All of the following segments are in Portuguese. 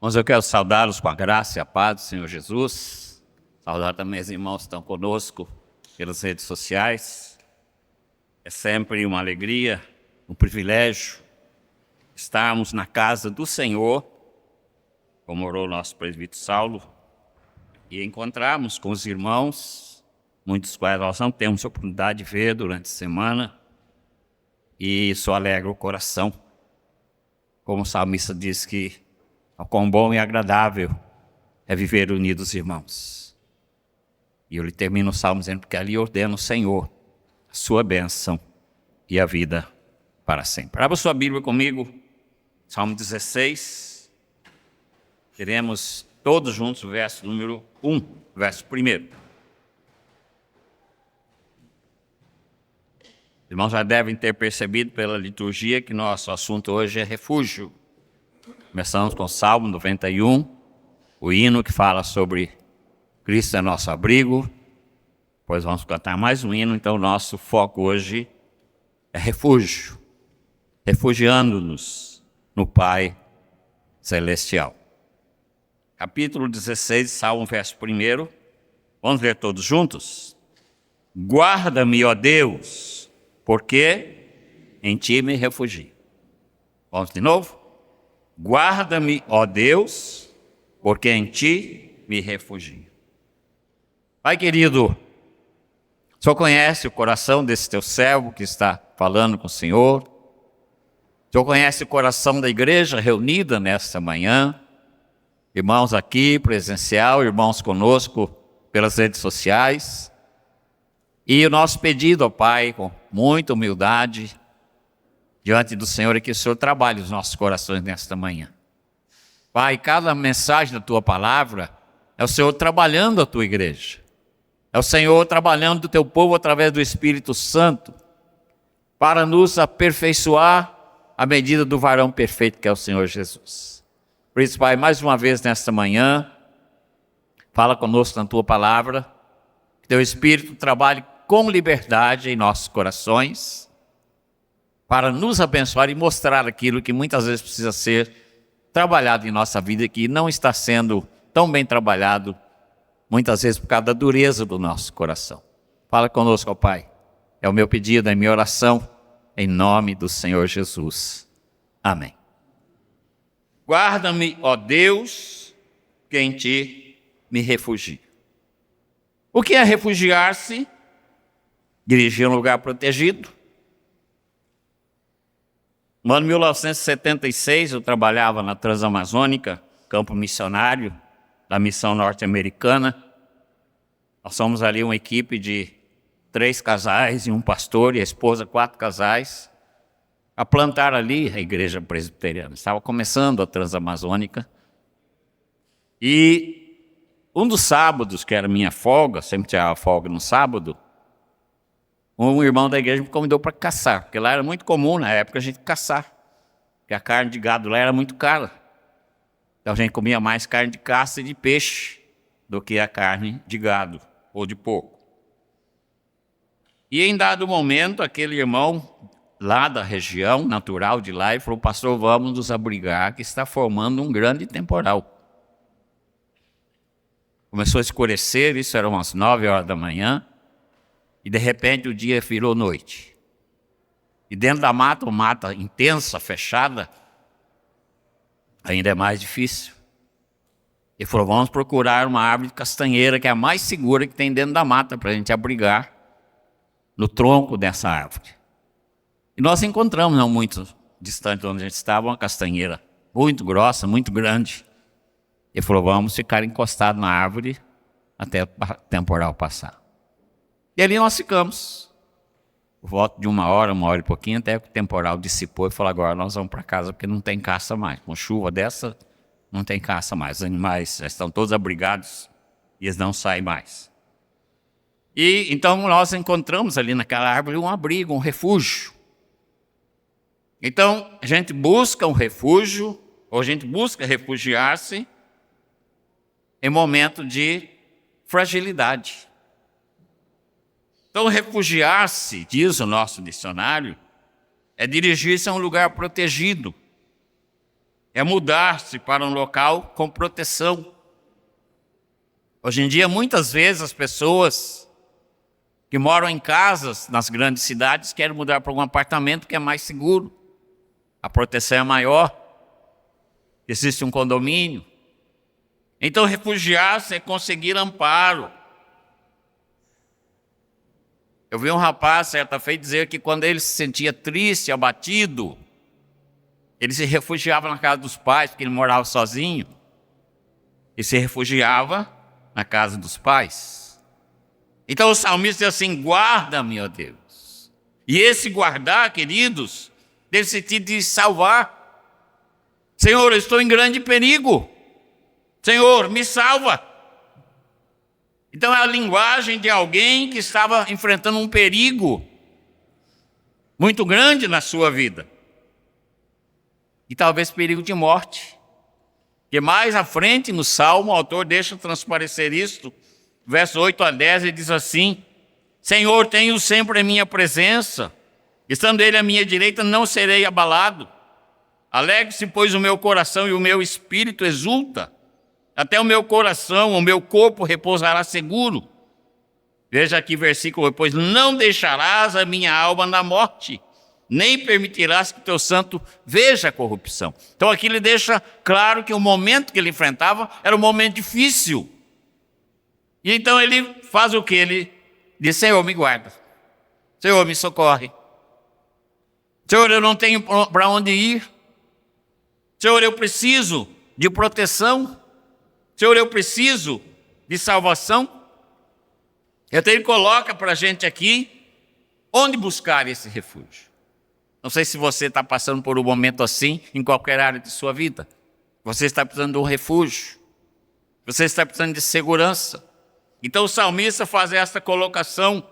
Mas eu quero saudá-los com a graça e a paz do Senhor Jesus. Saudar também os irmãos que estão conosco pelas redes sociais. É sempre uma alegria, um privilégio estarmos na casa do Senhor, como orou o nosso presbítero Saulo, e encontrarmos com os irmãos, muitos quais nós não temos oportunidade de ver durante a semana, e isso alegra o coração. Como o salmista diz que quão bom e agradável é viver unidos, irmãos. E ele termina o salmo dizendo que ali ordena o Senhor a sua bênção e a vida para sempre. Abra sua Bíblia comigo, Salmo 16. Teremos todos juntos o verso número 1, verso 1. Os irmãos já devem ter percebido pela liturgia que nosso assunto hoje é refúgio. Começamos com o Salmo 91, o hino que fala sobre Cristo é nosso abrigo. Depois vamos cantar mais um hino, então nosso foco hoje é refúgio, refugiando-nos no Pai Celestial. Capítulo 16, Salmo, verso 1. Vamos ler todos juntos? Guarda-me, ó Deus, porque em Ti me refugio. Vamos de novo? Guarda-me, ó Deus, porque em Ti me refugio. Pai querido, o Senhor conhece o coração desse Teu servo que está falando com o Senhor. O Senhor conhece o coração da igreja reunida nesta manhã. Irmãos aqui, presencial, irmãos conosco pelas redes sociais. E o nosso pedido ao Pai, com muita humildade, diante do Senhor, é que o Senhor trabalhe os nossos corações nesta manhã. Pai, cada mensagem da Tua palavra é o Senhor trabalhando a Tua igreja. É o Senhor trabalhando o Teu povo através do Espírito Santo para nos aperfeiçoar à medida do varão perfeito que é o Senhor Jesus. Por isso, Pai, mais uma vez nesta manhã, fala conosco na Tua palavra, que Teu Espírito trabalhe com liberdade em nossos corações, para nos abençoar e mostrar aquilo que muitas vezes precisa ser trabalhado em nossa vida, que não está sendo tão bem trabalhado, muitas vezes por causa da dureza do nosso coração. Fala conosco, ó Pai. É o meu pedido, é a minha oração, em nome do Senhor Jesus. Amém. Guarda-me, ó Deus, que em Ti me refugio. O que é refugiar-se? Dirigir a um lugar protegido. No ano 1976, eu trabalhava na Transamazônica, campo missionário da missão norte-americana. Nós somos ali uma equipe de 3 casais e um pastor e a esposa, 4 casais, a plantar ali a igreja presbiteriana. Estava começando a Transamazônica. E um dos sábados, que era minha folga, sempre tinha folga no sábado, um irmão da igreja me convidou para caçar, porque lá era muito comum na época a gente caçar, porque a carne de gado lá era muito cara. Então a gente comia mais carne de caça e de peixe do que a carne de gado ou de porco. E em dado momento, aquele irmão lá da região natural de lá, ele falou: pastor, vamos nos abrigar, que está formando um grande temporal. Começou a escurecer, isso era umas 9 horas da manhã, e de repente o dia virou noite. E dentro da mata, uma mata intensa, fechada, ainda é mais difícil. Ele falou: vamos procurar uma árvore de castanheira, que é a mais segura que tem dentro da mata, para a gente abrigar no tronco dessa árvore. E nós encontramos, não muito distante de onde a gente estava, uma castanheira muito grossa, muito grande. Ele falou: vamos ficar encostados na árvore até o temporal passar. E ali nós ficamos, por volta de 1 hora, 1 hora e pouquinho, até que o temporal dissipou e falou: agora nós vamos para casa, porque não tem caça mais. Com chuva dessa, não tem caça mais. Os animais já estão todos abrigados e eles não saem mais. E então nós encontramos ali naquela árvore um abrigo, um refúgio. Então a gente busca um refúgio, ou a gente busca refugiar-se em momento de fragilidade. Então, refugiar-se, diz o nosso dicionário, é dirigir-se a um lugar protegido. é mudar-se para um local com proteção. Hoje em dia, muitas vezes, as pessoas que moram em casas nas grandes cidades querem mudar para um apartamento que é mais seguro. A proteção é maior. Existe um condomínio. Então, refugiar-se é conseguir amparo. Eu vi um rapaz, certa feita, dizer que quando ele se sentia triste, abatido, ele se refugiava na casa dos pais, porque ele morava sozinho. E se refugiava na casa dos pais. Então o salmista diz assim: guarda-me, ó Deus. E esse guardar, queridos, deve sentido de salvar. Senhor, eu estou em grande perigo. Senhor, me salva. Então é a linguagem de alguém que estava enfrentando um perigo muito grande na sua vida. E talvez perigo de morte. Que mais à frente no Salmo, o autor deixa transparecer isto. Verso 8 a 10, ele diz assim: Senhor, tenho sempre a minha presença. Estando ele à minha direita, não serei abalado. Alegre-se, pois, o meu coração e o meu espírito exulta. Até o meu coração, o meu corpo repousará seguro. Veja aqui versículo: pois não deixarás a minha alma na morte, nem permitirás que teu santo veja a corrupção. Então aqui ele deixa claro que o momento que ele enfrentava era um momento difícil. E então ele faz o que? Ele diz: Senhor, me guarda. Senhor, me socorre. Senhor, eu não tenho para onde ir. Senhor, eu preciso de proteção. Senhor, eu preciso de salvação. Então ele coloca para a gente aqui onde buscar esse refúgio. Não sei se você está passando por um momento assim em qualquer área de sua vida. Você está precisando de um refúgio. Você está precisando de segurança. Então o salmista faz esta colocação: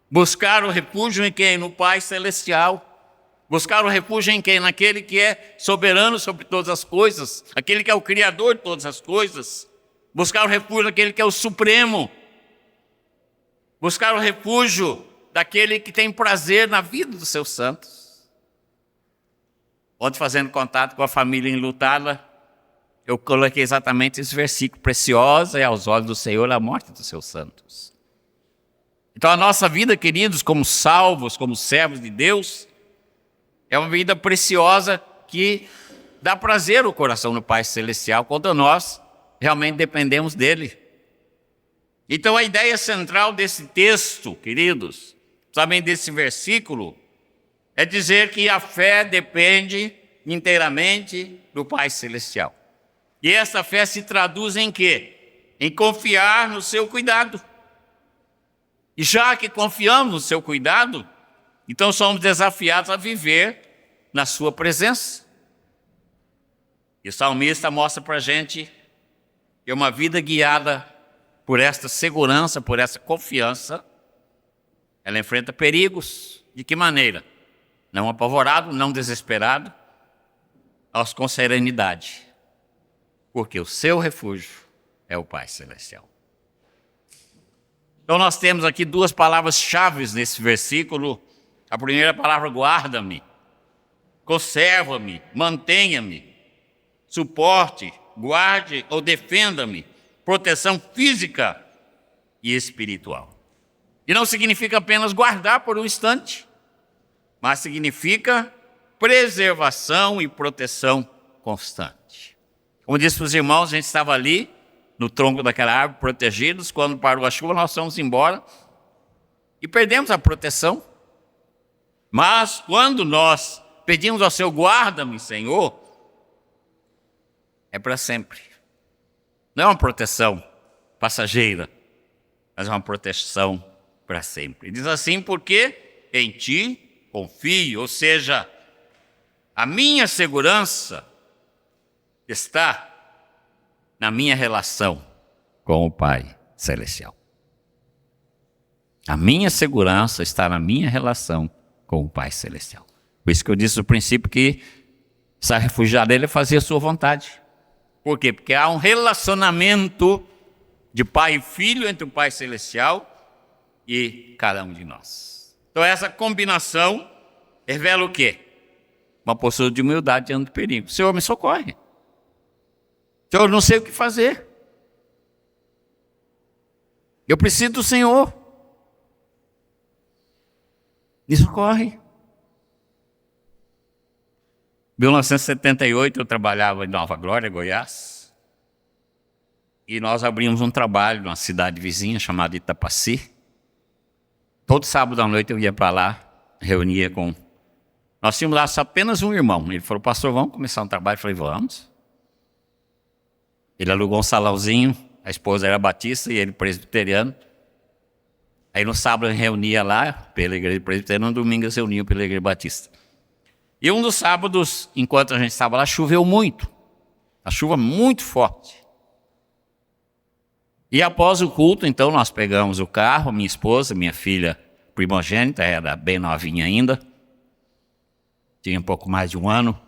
buscar o refúgio em quem? No Pai Celestial. Buscar o refúgio em quem? Naquele que é soberano sobre todas as coisas, aquele que é o Criador de todas as coisas. Buscar o refúgio naquele que é o Supremo. Buscar o refúgio daquele que tem prazer na vida dos seus santos. Ontem, fazendo contato com a família enlutada, eu coloquei exatamente esse versículo: preciosa é aos olhos do Senhor a morte dos seus santos. Então a nossa vida, queridos, como salvos, como servos de Deus, é uma vida preciosa que dá prazer ao coração do Pai Celestial quando nós realmente dependemos dEle. Então a ideia central desse texto, queridos, também desse versículo, é dizer que a fé depende inteiramente do Pai Celestial. E essa fé se traduz em quê? Em confiar no seu cuidado. E já que confiamos no seu cuidado, então somos desafiados a viver na sua presença. E o salmista mostra para a gente que uma vida guiada por esta segurança, por essa confiança, ela enfrenta perigos. De que maneira? Não apavorado, não desesperado, mas com serenidade. Porque o seu refúgio é o Pai Celestial. Então nós temos aqui duas palavras-chave nesse versículo. A primeira palavra: guarda-me, conserva-me, mantenha-me, suporte, guarde ou defenda-me, proteção física e espiritual. E não significa apenas guardar por um instante, mas significa preservação e proteção constante. Como disse para os irmãos, a gente estava ali no tronco daquela árvore, protegidos. Quando parou a chuva, nós fomos embora e perdemos a proteção. Mas quando nós pedimos ao Senhor: guarda-me, Senhor, é para sempre. Não é uma proteção passageira, mas é uma proteção para sempre. Diz assim: porque em ti confio, ou seja, a minha segurança está na minha relação com o Pai Celestial. A minha segurança está na minha relação com o Pai Celestial. Por isso que eu disse no princípio que se refugiar dele é fazer a sua vontade. Por quê? Porque há um relacionamento de pai e filho entre o Pai Celestial e cada um de nós. Então essa combinação revela o quê? uma postura de humildade diante do perigo. Senhor, me socorre. Senhor, eu não sei o que fazer. Eu preciso do Senhor. Me socorre. Em 1978 eu trabalhava em Nova Glória, Goiás. E nós abrimos um trabalho numa cidade vizinha chamada Itapaci. Todo sábado à noite eu ia para lá, reunia com... Nós tínhamos lá só apenas um irmão. Ele falou, pastor, vamos começar um trabalho? Eu falei, vamos. Ele alugou um salãozinho, a esposa era batista e ele presbiteriano. Aí no sábado eu reunia lá pela igreja presbiteriana, no domingo eu reunia pela igreja batista. E um dos sábados, enquanto a gente estava lá, choveu muito. A chuva muito forte. E após o culto, então, nós pegamos o carro, minha esposa, minha filha primogênita, era bem novinha ainda, tinha um pouco mais de um ano,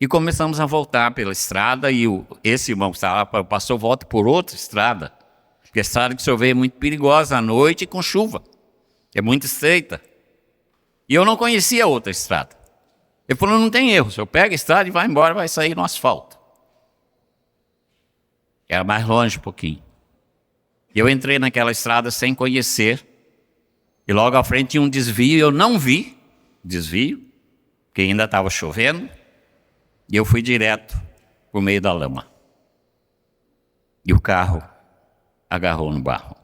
e começamos a voltar pela estrada, e esse irmão que estava lá, passou volta por outra estrada, porque a estrada que o senhor vê é muito perigosa à noite e com chuva, é muito estreita. E eu não conhecia outra estrada. Ele falou, não tem erro, o senhor pega a estrada e vai embora, vai sair no asfalto. Era mais longe um pouquinho. E eu entrei naquela estrada sem conhecer, e logo à frente tinha um desvio, eu não vi desvio, porque ainda estava chovendo, e eu fui direto por meio da lama. E o carro agarrou no barro.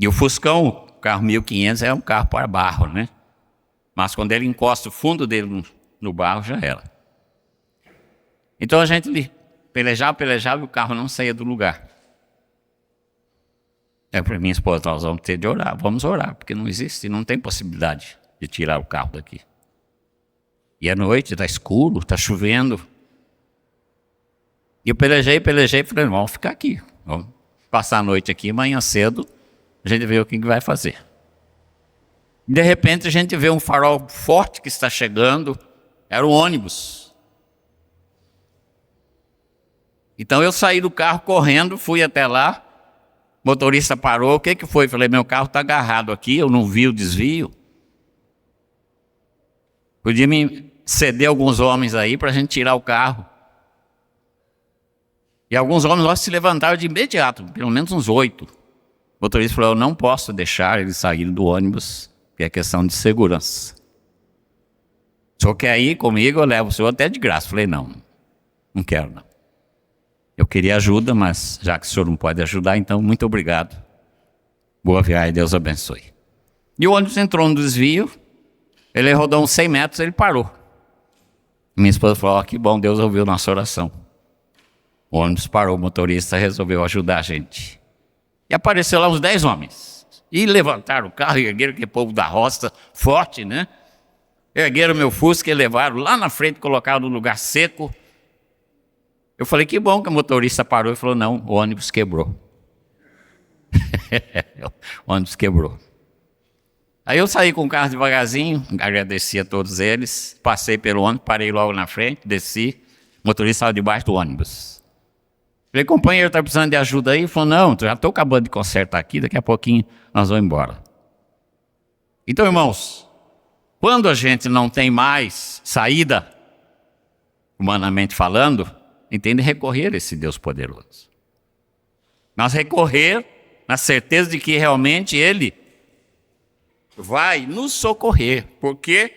E o Fuscão, o carro 1500, é um carro para barro, né? Mas quando ele encosta o fundo dele no barro, já era. Então a gente pelejava e o carro não saía do lugar. Para minha esposa, nós vamos ter de orar, vamos orar, porque não tem possibilidade de tirar o carro daqui. E à noite, está escuro, está chovendo. E eu pelejei, falei, vamos ficar aqui, vamos passar a noite aqui, amanhã cedo, a gente vê o que vai fazer. De repente a gente vê um farol forte que está chegando, era um ônibus. Então eu saí do carro correndo, fui até lá, o motorista parou, o que foi? Falei, meu carro está agarrado aqui, eu não vi o desvio. Podia me ceder alguns homens aí para a gente tirar o carro. E alguns homens lá se levantaram de imediato, pelo menos uns 8. O motorista falou, eu não posso deixar eles saírem do ônibus, que é questão de segurança. O senhor quer ir comigo, eu levo o senhor até de graça. Falei, não quero não. Eu queria ajuda, mas já que o senhor não pode ajudar, então muito obrigado. Boa viagem, Deus abençoe. E o ônibus entrou no desvio, ele rodou uns 100 metros, ele parou. Minha esposa falou, que bom, Deus ouviu nossa oração. O ônibus parou, o motorista resolveu ajudar a gente. E apareceu lá uns 10 homens. E levantaram o carro, ergueram aquele povo da roça, forte, né? Ergueram meu Fusca e levaram lá na frente, colocaram no lugar seco. Eu falei, que bom que o motorista parou. Ele falou, não, o ônibus quebrou. O ônibus quebrou. Aí eu saí com o carro devagarzinho, agradeci a todos eles, passei pelo ônibus, parei logo na frente, desci, o motorista estava debaixo do ônibus. Falei, companheiro, está precisando de ajuda aí? Ele falou, não, já estou acabando de consertar aqui, daqui a pouquinho nós vamos embora. Então, irmãos, quando a gente não tem mais saída, humanamente falando, entende recorrer a esse Deus poderoso. Nós recorrer na certeza de que realmente Ele vai nos socorrer. Por quê?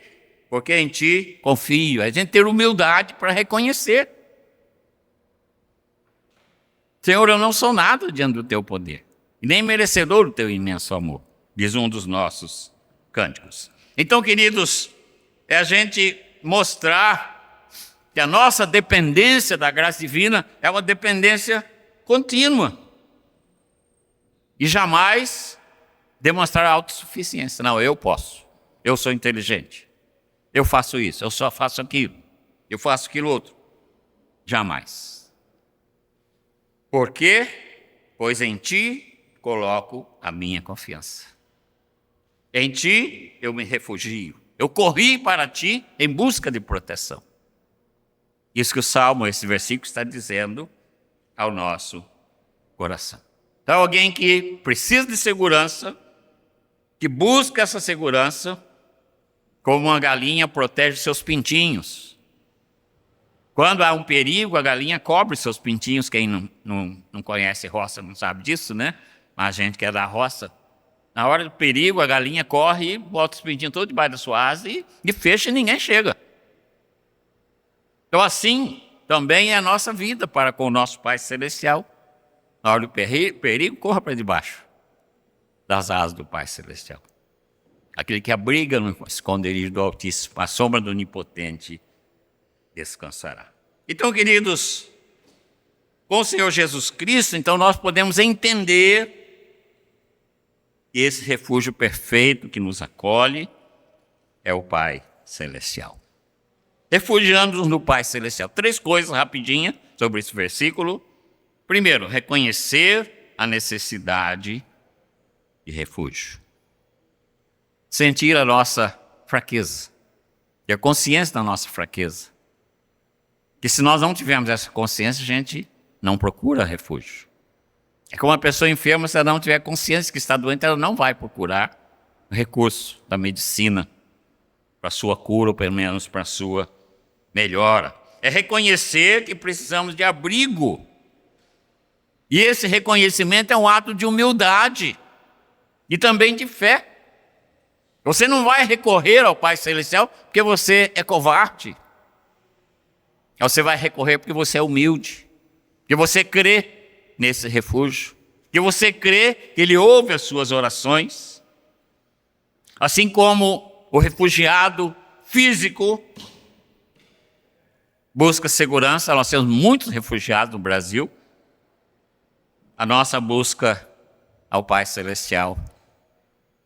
Porque em Ti confio. A gente ter humildade para reconhecer. Senhor, eu não sou nada diante do Teu poder, e nem merecedor do Teu imenso amor, diz um dos nossos cânticos. Então, queridos, é a gente mostrar que a nossa dependência da graça divina é uma dependência contínua. E jamais demonstrar autossuficiência. Não, eu posso. Eu sou inteligente. Eu faço isso, eu só faço aquilo. Eu faço aquilo outro. Jamais. Por quê? Pois em Ti coloco a minha confiança. Em Ti eu me refugio. Eu corri para Ti em busca de proteção. Isso que o Salmo, esse versículo, está dizendo ao nosso coração. Então, alguém que precisa de segurança, que busca essa segurança, Como uma galinha protege seus pintinhos. Quando há um perigo, a galinha cobre seus pintinhos. Quem não conhece roça não sabe disso, né? Mas a gente que é da roça, na hora do perigo, a galinha corre e bota os pintinhos todos debaixo da sua asa e fecha e ninguém chega. Então assim também é a nossa vida para com o nosso Pai Celestial. Na hora do perigo, corra para debaixo das asas do Pai Celestial. Aquele que abriga no esconderijo do Altíssimo, a sombra do Onipotente, descansará. Então, queridos, com o Senhor Jesus Cristo, então nós podemos entender que esse refúgio perfeito que nos acolhe é o Pai Celestial. Refugiando-nos no Pai Celestial. 3 coisas rapidinha sobre esse versículo. Primeiro, reconhecer a necessidade de refúgio. Sentir a nossa fraqueza, e a consciência da nossa fraqueza. Que se nós não tivermos essa consciência, a gente não procura refúgio. É como uma pessoa enferma, se ela não tiver consciência que está doente, ela não vai procurar recurso da medicina para a sua cura, ou pelo menos para a sua melhora. É reconhecer que precisamos de abrigo. E esse reconhecimento é um ato de humildade e também de fé. Você não vai recorrer ao Pai Celestial porque você é covarde. Você vai recorrer porque você é humilde, porque você crê nesse refúgio, porque você crê que Ele ouve as suas orações. Assim como o refugiado físico busca segurança, nós temos muitos refugiados no Brasil. A nossa busca ao Pai Celestial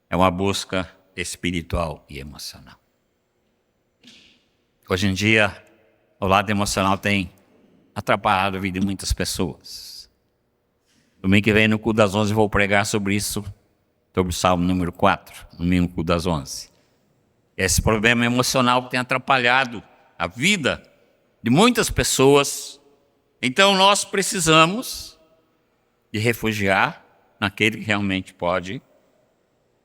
é uma busca espiritual e emocional. Hoje em dia, o lado emocional tem atrapalhado a vida de muitas pessoas. Domingo que vem, no Culto das 11, vou pregar sobre isso, sobre o Salmo número 4, domingo no Culto das 11. Esse problema emocional tem atrapalhado a vida de muitas pessoas. Então, nós precisamos de refugiar naquele que realmente pode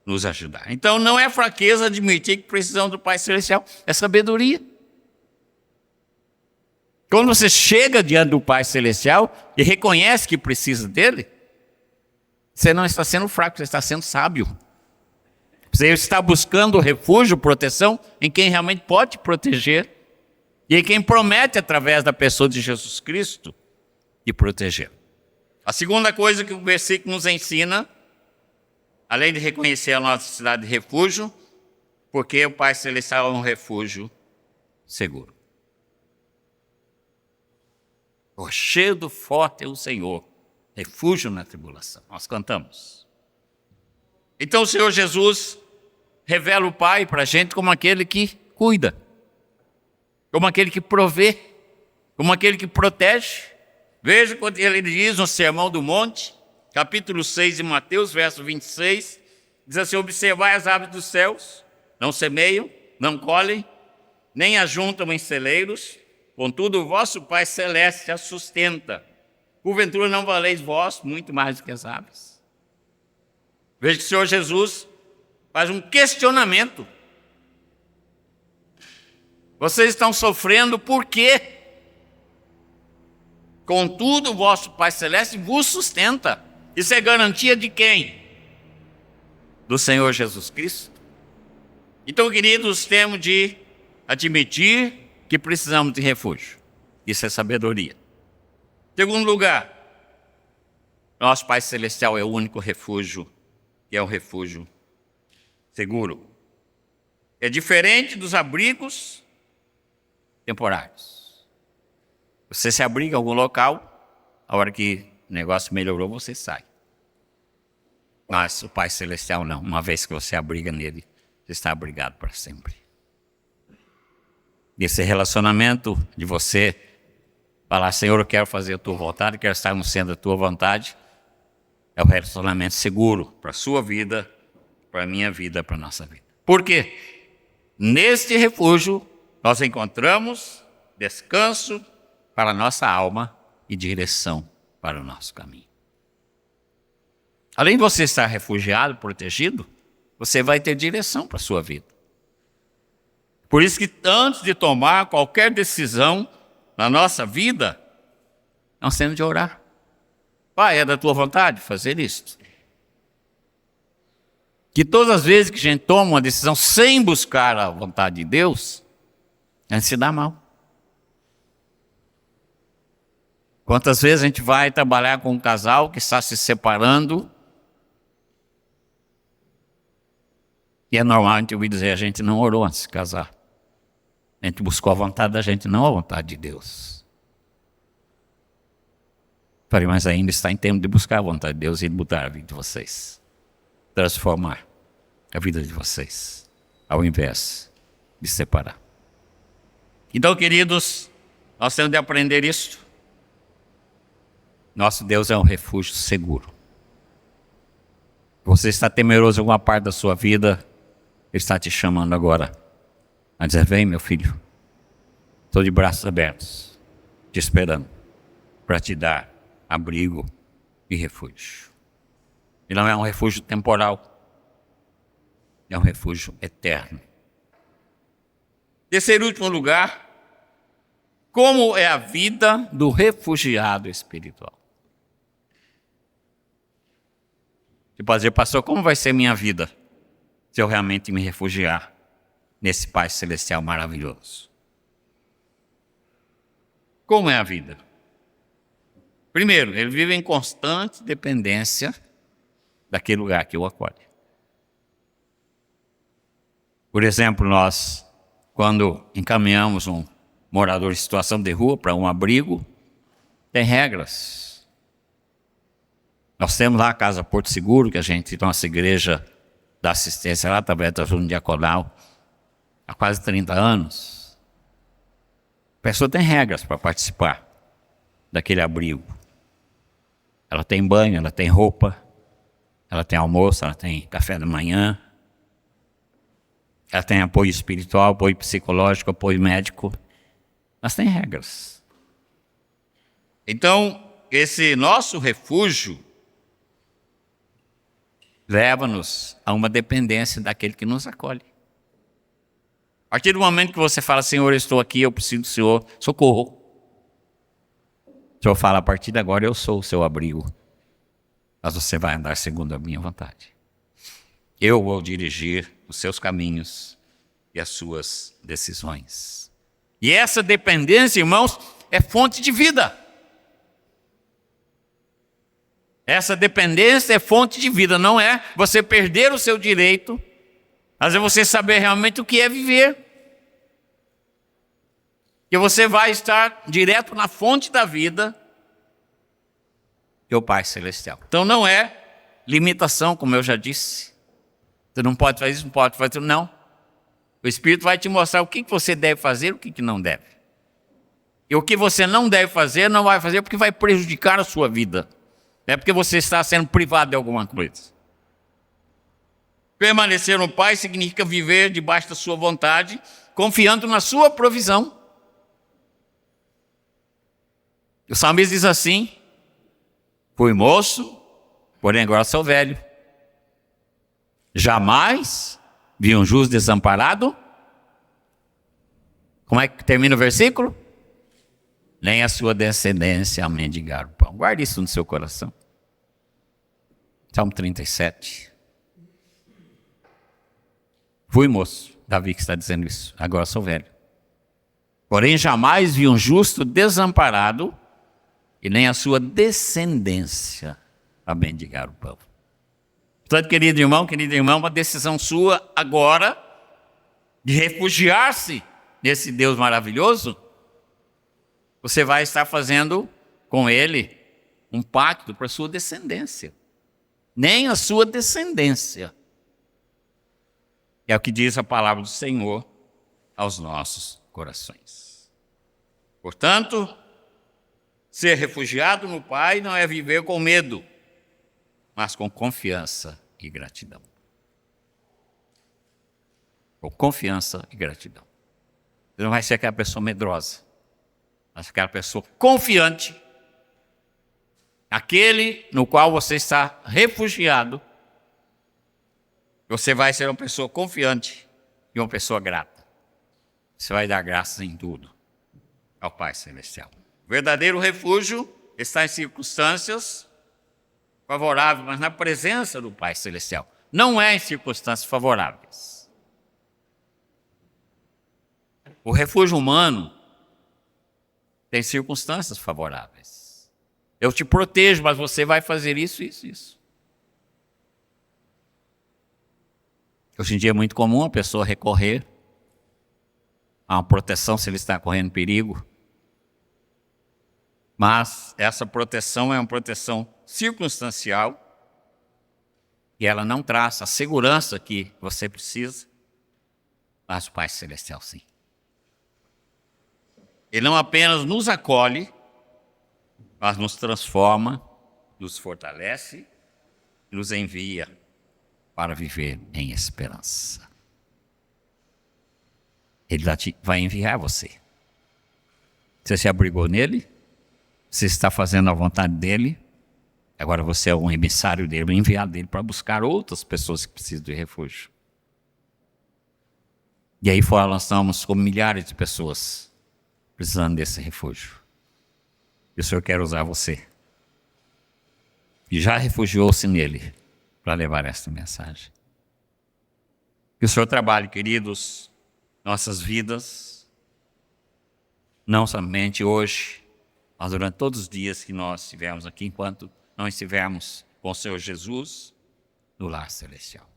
nos ajudar. Então, não é fraqueza admitir que precisamos do Pai Celestial, é sabedoria. Quando você chega diante do Pai Celestial e reconhece que precisa dele, você não está sendo fraco, você está sendo sábio. Você está buscando refúgio, proteção em quem realmente pode te proteger e em quem promete, através da pessoa de Jesus Cristo, te proteger. A segunda coisa que o versículo nos ensina, além de reconhecer a nossa necessidade de refúgio, porque o Pai Celestial é um refúgio seguro. Rochedo forte é o Senhor, refúgio na tribulação. Nós cantamos. Então o Senhor Jesus revela o Pai para a gente como aquele que cuida, como aquele que provê, como aquele que protege. Veja quando ele diz no Sermão do Monte, capítulo 6 de Mateus, verso 26, diz assim: observai as aves dos céus, não semeiam, não colhem, nem ajuntam em celeiros, contudo o vosso Pai Celeste as sustenta. Porventura não valeis vós muito mais do que as aves? Veja que o Senhor Jesus faz um questionamento. Vocês estão sofrendo por quê? Contudo o vosso Pai Celeste vos sustenta. Isso é garantia de quem? Do Senhor Jesus Cristo. Então, queridos, temos de admitir que precisamos de refúgio. Isso é sabedoria. Segundo lugar, nosso Pai Celestial é o único refúgio e é um refúgio seguro. É diferente dos abrigos temporários. Você se abriga em algum local, a hora que o negócio melhorou, você sai. Mas o Pai Celestial não. Uma vez que você abriga nele, você está abrigado para sempre. Esse relacionamento de você falar: Senhor, eu quero fazer a tua vontade, quero estar no centro da tua vontade, é o relacionamento seguro para a sua vida, para a minha vida, para a nossa vida. Por quê? Neste refúgio, nós encontramos descanso para a nossa alma e direção para o nosso caminho. Além de você estar refugiado, protegido, você vai ter direção para a sua vida. Por isso que antes de tomar qualquer decisão na nossa vida, nós temos de orar. Pai, é da tua vontade fazer isto? Que todas as vezes que a gente toma uma decisão sem buscar a vontade de Deus, a gente se dá mal. Quantas vezes a gente vai trabalhar com um casal que está se separando, e é normal a gente ouvir dizer, a gente não orou antes de se casar. A gente buscou a vontade da gente, não a vontade de Deus. Falei, mas ainda está em tempo de buscar a vontade de Deus e de mudar a vida de vocês. Transformar a vida de vocês, ao invés de separar. Então, queridos, nós temos de aprender isso. Nosso Deus é um refúgio seguro. Você está temeroso em alguma parte da sua vida, Ele está te chamando agora a dizer, vem meu filho, estou de braços abertos, te esperando, para te dar abrigo e refúgio. E não é um refúgio temporal, é um refúgio eterno. Terceiro e último lugar, como é a vida do refugiado espiritual? Você pode dizer, pastor, como vai ser minha vida se eu realmente me refugiar nesse Pai Celestial maravilhoso? Como é a vida? Primeiro, ele vive em constante dependência daquele lugar que o acolhe. Por exemplo, nós, quando encaminhamos um morador em situação de rua para um abrigo, tem regras. Nós temos lá a Casa Porto Seguro, que a gente, nossa igreja, dá assistência lá, através da ajuda diaconal, há quase 30 anos. A pessoa tem regras para participar daquele abrigo. Ela tem banho, ela tem roupa, ela tem almoço, ela tem café da manhã, ela tem apoio espiritual, apoio psicológico, apoio médico. Mas tem regras. Então, esse nosso refúgio leva-nos a uma dependência daquele que nos acolhe. A partir do momento que você fala, Senhor, eu estou aqui, eu preciso do Senhor, socorro. O Senhor fala, a partir de agora eu sou o seu abrigo, mas você vai andar segundo a minha vontade. Eu vou dirigir os seus caminhos e as suas decisões. E essa dependência, irmãos, é fonte de vida. Essa dependência é fonte de vida, não é você perder o seu direito, mas é você saber realmente o que é viver. Que você vai estar direto na fonte da vida, que é o Pai Celestial. Então não é limitação, como eu já disse. Você não pode fazer isso, não pode fazer isso, não. O Espírito vai te mostrar o que você deve fazer e o que não deve. E o que você não deve fazer, não vai fazer porque vai prejudicar a sua vida. Não é porque você está sendo privado de alguma coisa. Permanecer no Pai significa viver debaixo da sua vontade, confiando na sua provisão. O salmista diz assim, fui moço, porém agora sou velho. Jamais vi um justo desamparado. Como é que termina o versículo? Nem a sua descendência a mendigar o pão. Guarde isso no seu coração. Salmo 37. Fui moço, Davi que está dizendo isso, agora sou velho. Porém jamais vi um justo desamparado e nem a sua descendência a mendigar o pão. Portanto, querido irmão, querida irmã, uma decisão sua agora de refugiar-se nesse Deus maravilhoso, você vai estar fazendo com Ele um pacto para a sua descendência. Nem a sua descendência. É o que diz a palavra do Senhor aos nossos corações. Portanto, ser refugiado no Pai não é viver com medo, mas com confiança e gratidão. Com confiança e gratidão. Você não vai ser aquela pessoa medrosa, mas aquela pessoa confiante, aquele no qual você está refugiado. Você vai ser uma pessoa confiante e uma pessoa grata. você vai dar graças em tudo ao Pai Celestial. O verdadeiro refúgio está em circunstâncias favoráveis, mas na presença do Pai Celestial. Não é em circunstâncias favoráveis. O refúgio humano tem circunstâncias favoráveis. Eu te protejo, mas você vai fazer isso, isso, isso. Hoje em dia é muito comum a pessoa recorrer a uma proteção se ele está correndo perigo. Mas essa proteção é uma proteção circunstancial e ela não traz a segurança que você precisa, mas o Pai Celestial sim. Ele não apenas nos acolhe, mas nos transforma, nos fortalece e nos envia para viver em esperança. Ele vai enviar você. Você se abrigou nele, você está fazendo a vontade dele, agora você é um emissário dele, um enviado dele para buscar outras pessoas que precisam de refúgio. E aí fora nós estamos com milhares de pessoas precisando desse refúgio. E o Senhor quer usar você. E já refugiou-se nele para levar esta mensagem. Que o Senhor trabalhe, queridos, nossas vidas, não somente hoje, mas durante todos os dias que nós estivermos aqui, enquanto não estivermos com o Senhor Jesus no lar celestial.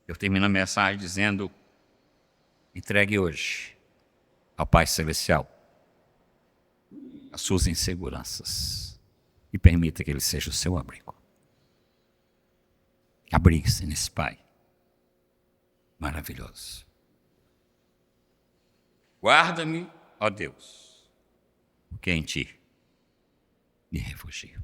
Eu termino a mensagem dizendo: entregue hoje ao Pai Celestial as suas inseguranças e permita que Ele seja o seu abrigo. Abrigue-se nesse Pai maravilhoso. Guarda-me, ó Deus, porque em Ti me refugio.